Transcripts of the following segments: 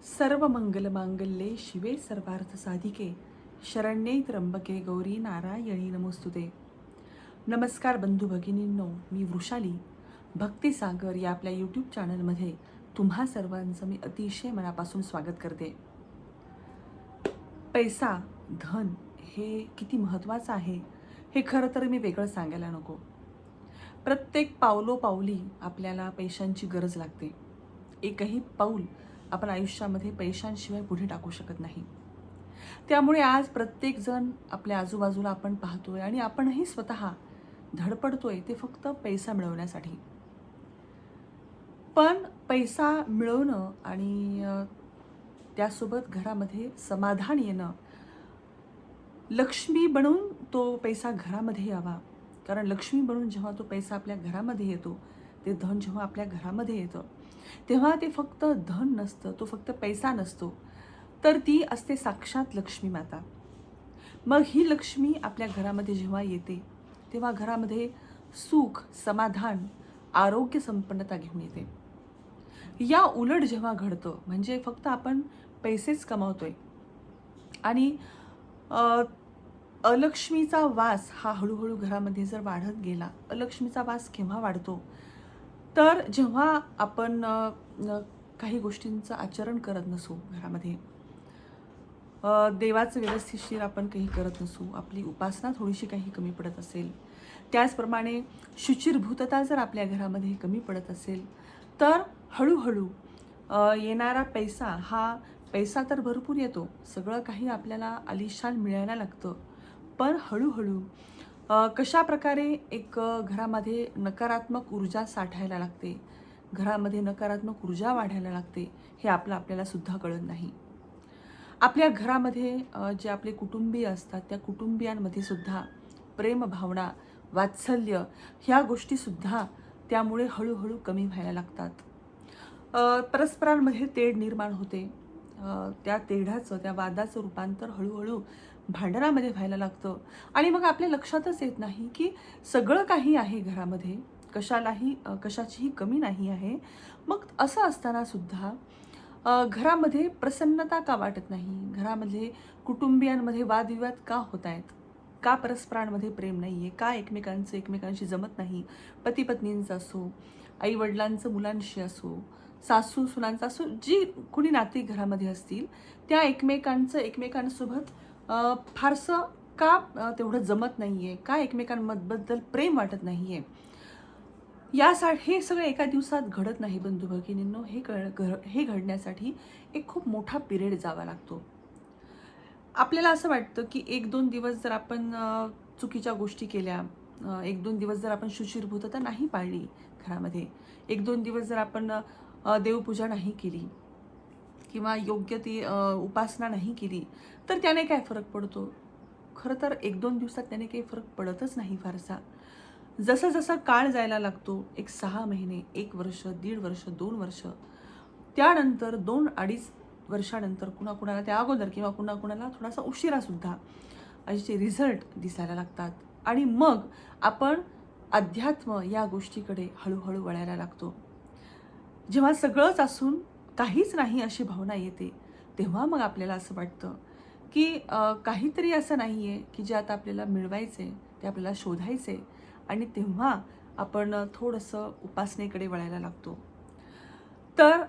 सर्व मंगल मांगल्ये शिवे सर्वार्थ साधिके शरण्ये त्र्यंबके गौरी नारायणी नमोस्तुते. नमस्कार बंधू भगिनींनो, मी वृषाली भक्तिसागर या आपल्या यूट्यूब चॅनलमध्ये तुम्हा सर्वांचं मी अतिशय मनापासून स्वागत करते. पैसा, धन हे किती महत्त्वाचं आहे हे खरं तर मी वेगळं सांगायला नको. प्रत्येक पावलोपावली आपल्याला पैशांची गरज लागते. एकही पाऊल आपण आयुष्यामध्ये पैशांशिवाय पुढे टाकू शकत नाही. त्यामुळे आज प्रत्येकजण आपल्या आजूबाजूला आपण पाहतोय आणि आपणही स्वतः धडपडतोय ते फक्त पैसा मिळवण्यासाठी. पण पैसा मिळवणं आणि त्यासोबत घरामध्ये समाधान येणं, लक्ष्मी बनून तो पैसा घरामध्ये यावा. कारण लक्ष्मी बनून जेव्हा तो पैसा आपल्या घरामध्ये येतो, ते धन जेव्हा आपल्या घरामध्ये येतं, तेव्हा ते फक्त धन नसतं, तो फक्त पैसा नसतो, तर ती असते साक्षात लक्ष्मी माता. मग ही लक्ष्मी आपल्या घरामध्ये जेव्हा येते, तेव्हा घरामध्ये सुख, समाधान, आरोग्य संपन्नता घेऊन येते. या उलट जेव्हा घडतं, म्हणजे फक्त आपण पैसेच कमावतोय आणि अलक्ष्मीचा वास हा हळूहळू घरामध्ये जर वाढत गेला. अलक्ष्मीचा वास केव्हा वाढतो? तर जेव्हा आपण काही गोष्टींचं आचरण करत नसू घरामध्ये, देवाचं व्यवस्थितशीर आपण काही करत नसू, आपली उपासना थोडीशी काही कमी पडत असेल, त्याचप्रमाणे शुचिर्भूतता जर आपल्या घरामध्ये कमी पडत असेल, तर हळूहळू येणारा पैसा तर भरपूर येतो, सगळं काही आपल्याला आलिशान मिळायला लागतं, पण हळूहळू कशा प्रकारे एक घरामध्ये नकारात्मक ऊर्जा साठायला लागते, घरामध्ये नकारात्मक ऊर्जा वाढायला लागते, हे आपल्याला सुद्धा कळत नाही. आपल्या घरामध्ये जे आपले कुटुंबीय असतात, त्या कुटुंबियांमध्ये सुद्धा प्रेम भावना, वात्सल्य ह्या गोष्टीसुद्धा त्यामुळे हळूहळू कमी व्हायला लागतात. परस्परांमध्ये तेढ निर्माण होते. त्या तेढाचं, त्या वादाचं रूपांतर हळूहळू भांडणामध्ये व्हायला लागतं आणि मग आपल्या लक्षातच येत नाही की सगळं काही आहे घरामध्ये, कशाचीही कमी नाही आहे. मग असं असताना सुद्धा घरामध्ये प्रसन्नता का वाटत नाही? घरामध्ये कुटुंबियांमध्ये वादविवाद का होत आहेत? का परस्परांमध्ये प्रेम नाही आहे? का एकमेकांशी जमत नाही? पती पत्नींचं असो, आईवडिलांचं मुलांशी असो, सासू सुनांचं असो, जी कुणी नाती घरामध्ये असतील, त्या एकमेकांसोबत फारसं का तेवढं जमत नाही आहे? का एकमेकांबद्दल प्रेम वाटत नाही आहे? यासाठी हे सगळं एका दिवसात घडत नाही बंधू भगिनींनो. हे घडण्यासाठी एक खूप मोठा पिरियड जावा लागतो. आपल्याला असं वाटतं की 1-2 दिवस जर आपण चुकीच्या गोष्टी केल्या, 1-2 दिवस जर आपण शुचिर्भूतता नाही पाळली घरामध्ये, 1-2 दिवस जर आपण देवपूजा नाही केली किंवा योग्य ती उपासना नाही केली, तर त्याने काय फरक पडतो? खरं तर 1-2 दिवसात त्याने काही फरक पडतच नाही फारसा. जसं जसं काळ जायला लागतो, एक 6 महिने, 1 वर्ष, 1.5 वर्ष, 2 वर्ष, त्यानंतर 2-2.5 वर्षानंतर कुणाकुणाला त्या अगोदर किंवा कुणाकुणाला थोडासा उशिरासुद्धा असे रिझल्ट दिसायला लागतात आणि मग आपण अध्यात्म या गोष्टीकडे हळूहळू वळायला लागतो. जेव्हा सगळंच असून काहीच नाही अशी भावना येते, तेव्हा मग आपल्याला असं वाटतं की काहीतरी असं नाही आहे की जे आता आपल्याला मिळवायचं, ते आपल्याला शोधायचं आणि तेव्हा आपण थोडंसं उपासनेकडे वळायला लागतो. तर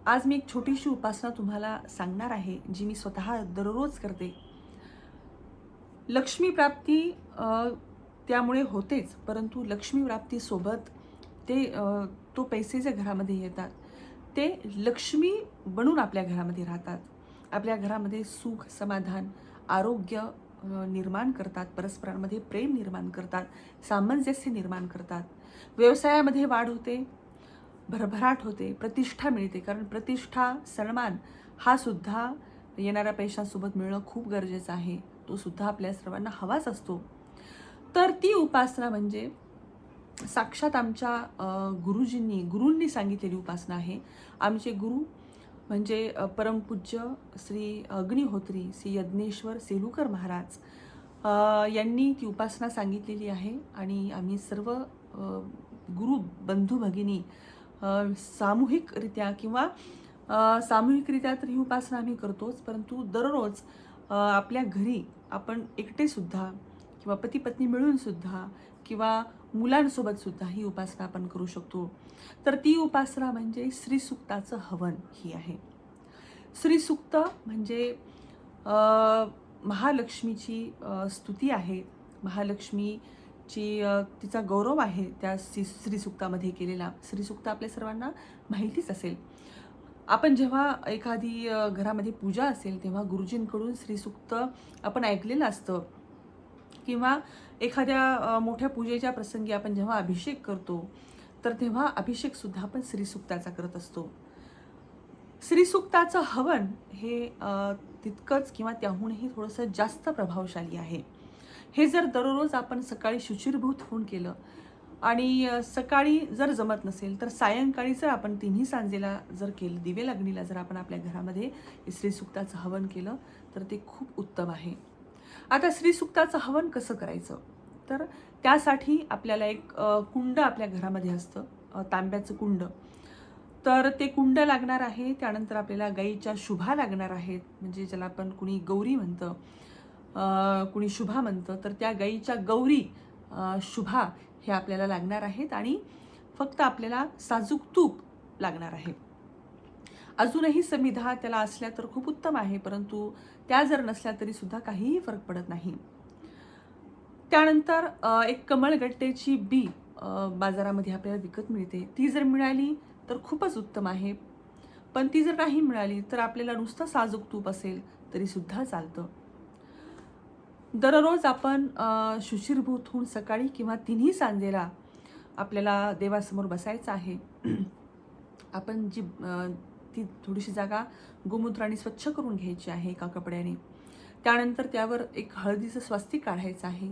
आज मी एक छोटीशी उपासना तुम्हाला सांगणार आहे, जी मी स्वतः दररोज करते. लक्ष्मी प्राप्ती त्यामुळे होतेच, परंतु लक्ष्मी प्राप्तीसोबत तो पैसे जे घरामध्ये येतात, ते लक्ष्मी बनून आपल्या घरामध्ये राहतात. आपल्या घरामध्ये सुख, समाधान, आरोग्य निर्माण करतात, परस्परांमध्ये प्रेम निर्माण करतात, सामंजस्य निर्माण करतात. व्यवसायामध्ये वाढ होते, भरभराट होते, प्रतिष्ठा मिळते. कारण प्रतिष्ठा, सन्मान हा सुद्धा येणाऱ्या पैशांसोबत मिळणं खूप गरजेचं आहे. तो सुद्धा आपल्या सर्वांना हवाच असतो. तर ती उपासना म्हणजे साक्षात आमच्या गुरूंनी सांगितलेली उपासना आहे. आमचे गुरु म्हणजे परमपूज्य श्री अग्निहोत्री श्री यज्ञेश्वर सेलुकर महाराज यांनी ती उपासना सांगितलेली आहे आणि आम्ही सर्व गुरु बंधू भगिनी सामूहिकरित्या किंवा सामूहिकरित्या तर ही उपासना आम्ही करतोच, परंतु दररोज आपल्या घरी आपण एकटेसुद्धा किंवा पती पत्नी मिळूनसुद्धा किंवा मुलांसोबतसुद्धा ही उपासना आपण करू शकतो. तर ती उपासना म्हणजे श्रीसूक्ताचं हवन ही आहे. श्रीसूक्त म्हणजे अ, महालक्ष्मीची स्तुती आहे. महालक्ष्मीची तिचा गौरव आहे त्या श्रीसूक्तामध्ये केलेला. श्रीसूक्त आपल्या सर्वांना माहितीच असेल. आपण जेव्हा एखादी घरामध्ये पूजा असेल तेव्हा गुरुजींकडून श्रीसूक्त आपण ऐकलेलं असतं किंवा एखाद्या मोठ्या पूजेच्या प्रसंगी आपण जेव्हा अभिषेक करतो तर तेव्हा अभिषेकसुद्धा आपण श्रीसूक्ताचा करत असतो. श्रीसूक्ताचं हवन हे तितकंच किंवा त्याहूनही थोडंसं जास्त प्रभावशाली आहे. हे जर दररोज आपण सकाळी शुचिर्भूत होऊन केलं आणि सकाळी जर जमत नसेल तर सायंकाळी जर आपण तिन्ही सांजेला जर केलं, दिवे लागणीला जर आपण आपल्या घरामध्ये श्रीसूक्ताचं हवन केलं तर ते खूप उत्तम आहे. आता श्रीसूक्ताचं हवन कसं करायचं, तर त्यासाठी आपल्याला एक कुंड आपल्या घरामध्ये असतं, तांब्याचं कुंड. तर ते कुंड लागणार आहे. त्यानंतर आपल्याला गाईच्या शुभा लागणार आहेत, म्हणजे ज्याला आपण कुणी गौरी म्हणतं, कुणी शुभा म्हणतं. तर त्या गाईच्या गौरी शुभा हे आपल्याला लागणार आहेत आणि फक्त आपल्याला साजूक तूप लागणार आहे. अजूनही समिधा त्याला असल्या तर खूप उत्तम आहे, परंतु त्या जर नसल्या तरी सुद्धा काहीही फरक पडत नाही. त्यानंतर एक कमळगट्टेची बी बाजारामध्ये आपल्याला विकत मिळते. ती जर मिळाली तर खूपच उत्तम आहे, पण ती जर नाही मिळाली तर आपल्याला नुसतं साजूक तूप असेल तरी सुद्धा चालतं. दररोज आपण शुचिर्भूत होऊन सकाळी किंवा तिन्ही सांजेला आपल्याला देवासमोर बसायचं आहे. आपण ती थोडीशी जागा गोमूत्राने स्वच्छ करून घ्यायची आहे एका कपड्याने. त्यानंतर त्यावर एक हळदीचं स्वस्तिक काढायचं आहे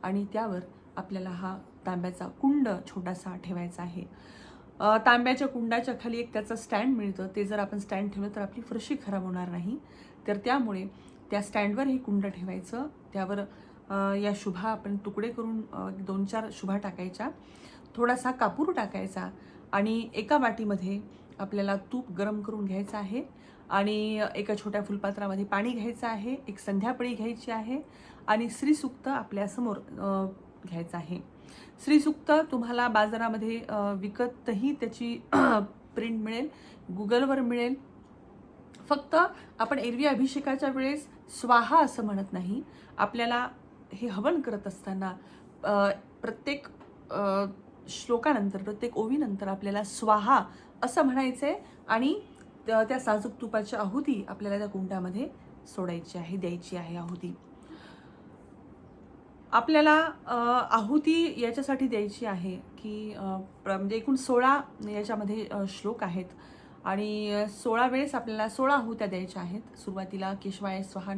आणि त्यावर आपल्याला हा तांब्याचा कुंड छोटासा ठेवायचा आहे. तांब्याच्या कुंडाच्या खाली एक त्याचं स्टँड मिळतं. ते जर आपण स्टँड ठेवलं तर आपली फरशी खराब होणार नाही. तर त्यामुळे त्या स्टँडवर हे कुंड ठेवायचं. त्यावर या शुभा आपण तुकडे करून 2-4 शुभा टाकायच्या, थोडासा कापूर टाकायचा आणि एका वाटीमध्ये आपल्याला तूप गरम करून घ्यायचं आहे आणि एका छोट्या फुलपात्रामध्ये पाणी घ्यायचं आहे. एक संध्यापळी घ्यायची आहे आणि श्रीसूक्त आपल्यासमोर घ्यायचं आहे. श्रीसूक्त तुम्हाला बाजारामध्ये विकतही त्याची प्रिंट मिळेल, गुगलवर मिळेल. फक्त आपण एरवी अभिषेकाच्या वेळेस स्वाहा असं म्हणत नाही. आपल्याला हे हवन करत असताना प्रत्येक श्लोकानंतर, प्रत्येक ओवीनंतर आपल्याला स्वाहा असं म्हणायचं आहे आणि त्या साजूक तुपाची आहुती आपल्याला त्या कुंडामध्ये सोडायची आहे, द्यायची आहे आहुती. आपल्याला आहुती याच्यासाठी द्यायची आहे की म्हणजे एकूण 16 याच्यामध्ये श्लोक आहेत आणि 16 वेळेस आपल्याला 16 आहुत्या द्यायच्या आहेत. सुरुवातीला केशवाय स्वाहा,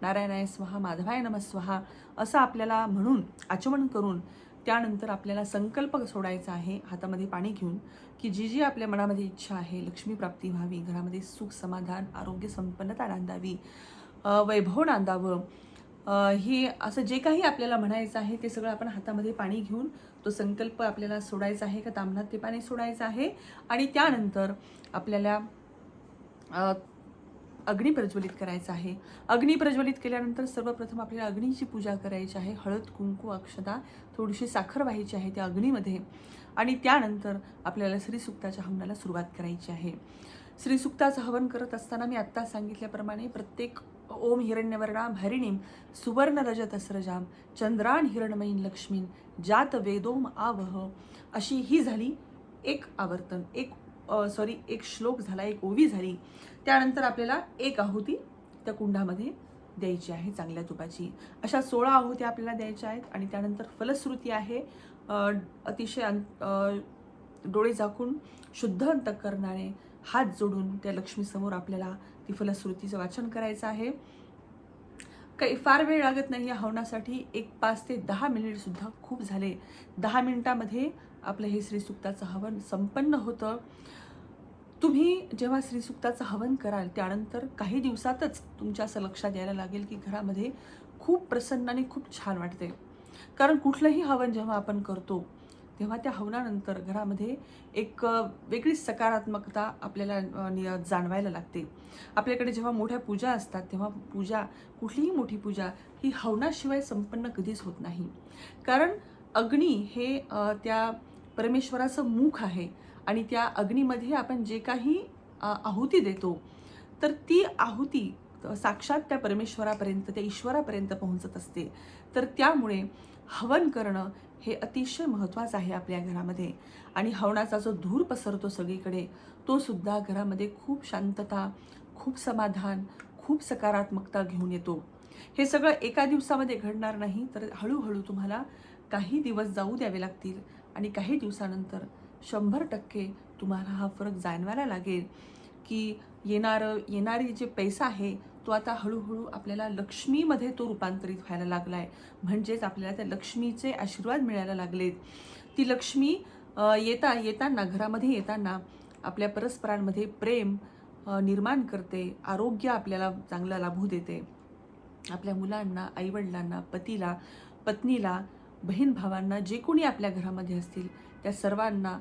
नारायणाय स्वाहा, माधवाय नमः स्वाहा असं आपल्याला म्हणून आचमन करून त्यानंतर आपल्याला संकल्प सोडायचा आहे हातामध्ये पाणी घेऊन की जी जी आपल्या मनामध्ये इच्छा आहे, लक्ष्मी प्राप्ती व्हावी, घरामध्ये सुख समाधान आरोग्य संपन्नता नांदावी, वैभव नांदावं, हे असं जे काही आपल्याला म्हणायचं आहे ते सगळं आपण हातामध्ये पाणी घेऊन तो संकल्प आपल्याला सोडायचा आहे का तांबणात ते पाणी सोडायचं आहे आणि त्यानंतर आपल्याला अग्नी प्रज्वलित करायचा आहे. अग्नी प्रज्वलित केल्यानंतर सर्वप्रथम आपल्याला अग्नीची पूजा करायची आहे. हळद, कुंकू, अक्षता, थोडीशी साखर व्हायची आहे त्या अग्नीमध्ये आणि त्यानंतर आपल्याला श्रीसूक्ताच्या हवनाला सुरुवात करायची आहे. श्रीसूक्ताचं हवन करत असताना मी आत्ता सांगितल्याप्रमाणे प्रत्येक ओम हिरण्यवर्णां हरिणीं सुवर्ण रजतस्रजां चंद्रान हिरणमयीं लक्ष्मीं जात वेदोम आवह अशी ही झाली एक आवर्तन, एक श्लोक झाला, एक ओवी झाली. त्यानंतर आपल्याला एक आहुती त्या कुंडामध्ये द्यायची आहे चांगल्या तुपाची. अशा 16 आहुत्या आपल्याला द्यायच्या आहेत आणि त्यानंतर फलश्रुती आहे. अतिशय डोळे झाकून शुद्ध अंतःकरणाने हात जोडून त्या लक्ष्मीसमोर आपल्याला ती फलश्रुतीचं वाचन करायचं आहे. काही फार वेळ लागत नाही या हवनासाठी. 5 ते 10 मिनिटसुद्धा खूप झाले. 10 मिनिटामध्ये आपलं हे श्रीसूक्ताचं हवन संपन्न होतं. तुम्ही जेव्हा श्रीसूक्ताचं हवन कराल त्यानंतर काही दिवसातच तुमच्या असं लक्षात यायला लागेल की घरामध्ये खूप प्रसन्न आणि खूप छान वाटते. कारण कुठलंही हवन जेव्हा आपण करतो तेव्हा त्या हवनानंतर घरामध्ये एक वेगळीच सकारात्मकता आपल्याला जाणवायला लागते. आपल्याकडे जेव्हा मोठ्या पूजा असतात तेव्हा पूजा, कुठलीही मोठी पूजा ही हवनाशिवाय संपन्न कधीच होत नाही. कारण अग्नी हे त्या परमेश्वराचं मुख आहे आणि त्या अग्नीमध्ये आपण जे काही आहुती देतो तर ती आहुती साक्षात त्या परमेश्वरापर्यंत, त्या ईश्वरापर्यंत पोहोचत असते. तर त्यामुळे हवन करणं हे अतिशय महत्त्वाचं आहे आपल्या घरामध्ये. आणि हवनाचा जो धूर पसरतो सगळीकडे, तो सुद्धा घरामध्ये खूप शांतता, खूप समाधान, खूप सकारात्मकता घेऊन येतो. हे सगळं एका दिवसामध्ये घडणार नाही, तर हळूहळू तुम्हाला काही दिवस जाऊ द्यावे लागतील आणि काही दिवसानंतर 100% तुम्हाला हा फरक जाणवायला लागेल की येणारी जे पैसा आहे तो आता हळूहळू आपल्याला लक्ष्मीमध्ये तो रूपांतरित व्हायला लागला आहे. म्हणजेच आपल्याला त्या लक्ष्मीचे आशीर्वाद मिळायला लागलेत. ती लक्ष्मी येताना घरामध्ये येताना आपल्या परस्परांमध्ये प्रेम निर्माण करते, आरोग्य आपल्याला चांगलं लाभू देते. आपल्या मुलांना, आईवडिलांना, पतीला, पत्नीला, बहीण भावांना, जे कोणी आपल्या घरामध्ये असतील त्या सर्वांना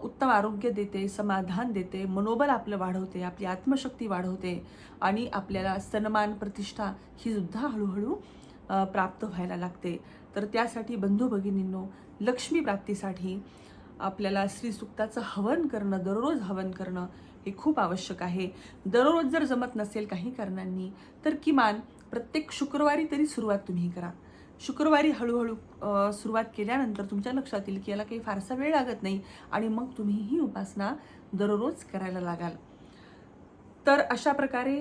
उत्तम आरोग्य देते, समाधान देते, मनोबल आपलं वाढवते, आपली आत्मशक्ती वाढवते आणि आपल्याला सन्मान, प्रतिष्ठा ही सुद्धा हळूहळू प्राप्त व्हायला लागते. तर त्यासाठी बंधू भगिनींनो, लक्ष्मी प्राप्तीसाठी आपल्याला श्रीसूक्ताचं हवन करणं, दररोज हवन करणं हे खूप आवश्यक आहे. दररोज जर जमत नसेल काही कारणांनी तर किमान प्रत्येक शुक्रवारी तरी सुरुवात तुम्ही करा. शुक्रवारी हळूहळू सुरुवात केल्यानंतर तुमच्या लक्षात येईल की याला काही फारसा वेळ लागत नाही आणि मग तुम्ही ही उपासना दररोज करायला लागाल. तर अशा प्रकारे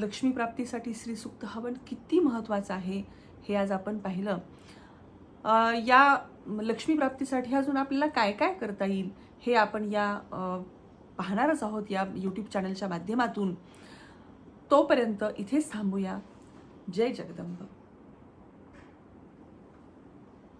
लक्ष्मी प्राप्तीसाठी श्रीसूक्त हवन किती महत्त्वाचं आहे हे आज आपण पाहिलं. या लक्ष्मी प्राप्तीसाठी अजून आपल्याला काय काय करता येईल हे आपण पाहणारच आहोत या यूट्यूब चॅनलच्या माध्यमातून. तोपर्यंत इथेच थांबूया. जय जगदंब.